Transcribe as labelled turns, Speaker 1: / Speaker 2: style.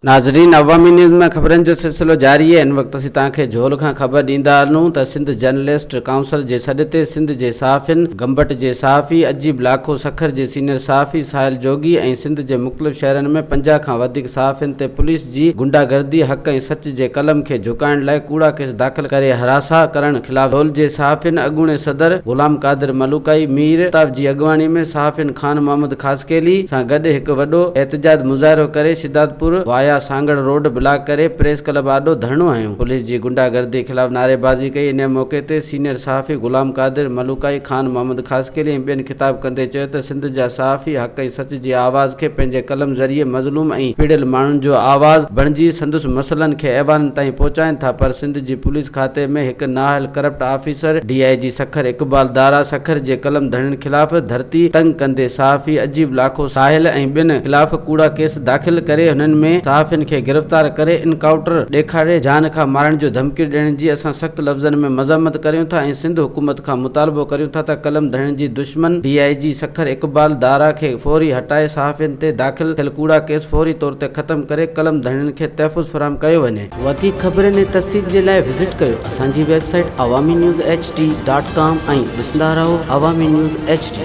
Speaker 1: नाज़रीन, अवामी न्यूज़ में ख़बरनि जो सिलसिलो जारी है। इन वक्त असीं तव्हांखे झोल खां ख़बर ॾींदा हलूं त सिंध जर्नलिस्ट काउंसिल जे सॾ ते सिंध जे सहाफ़ियुनि, गंबट जे सहाफ़ी अजीब लाखो सखर जे सीनियर सहाफ़ी साहिल जोगी ऐं सिंध जे मुख़्तलिफ़ शहरनि में 50 खां वधीक सहाफ़ियुनि ते पुलिस जी गुंडागर्दी हक़ ऐं सच जे कलम खे झुकाइण लाइ कूड़ा केस दाख़िल करे हरासा करण ख़िलाफ़ झोल जे सहाफ़ियुनि अॻूणे सदर गुलाम कादिर मलूकाई मीर ताब जी अॻवानी में सहाफ़ियुनि खान मोहम्मद खासकेली सां गॾु हिकु वॾो एहतजाज मुज़ाहिरो करे शिदातपुर वाया सांगड़ रोड ब्लॉक करे प्रेस क्लब आॾो धरणो हयो। पुलिस जी गुंडागर्दी ख़िलाफ़ नारेबाज़ी कई। इन मौक़े ते सीनियर सहाफ़ी गुलाम कादिर मलूकाई खान मोहम्मद खासकेली ऐं ॿियनि ख़िताब कंदे चयो त सिंध जा सहाफ़ी हक़ ऐं सच जी आवाज़ खे पंहिंजे कलम ज़रिए मज़लूम ऐं पीड़ियल माण्हुनि जो आवाज़ बणिजी संदसि मसइलनि खे ऐवाननि ताईं पहुचाइनि था, पर सिंध जी पुलिस खाते में हिकु नाअहल corrupt officer DIG Sukkur Iqbal Dara Sukkur जे कलम धरणनि ख़िलाफ़ धरती तंग कंदे सहाफ़ी अजीब लाखो साहिल ऐं ॿियनि ख़िलाफ़ कूड़ा केस दाख़िल करे हुननि में सहाफ़ियुनि खे गिरफ़्तार करे इनकाउंटर ॾेखारे जान खां मारण जो धमकी ॾियण जी असां सख़्त लफ़्ज़नि में मज़म्मत करियूं था ऐं सिंध हुकूमत खां मुतालबो करियूं था त कलम धरण जी दुश्मन DIG सखर इक़बाल दारा खे फौरी हटाए सहाफ़ियुनि ते दाख़िल थियल कूड़ा केस फौरी तौर ते ख़त्म करे कलम धरणनि खे तहफ़ुज़ फराहम कयो वञे। वधीक ख़बरनि ऐं तफ़सील जे लाइ विज़िट कयो असांजी वेबसाइट awamiNewsHD.com ऐं ॾिसंदा रहो अवामी न्यूज़ HD।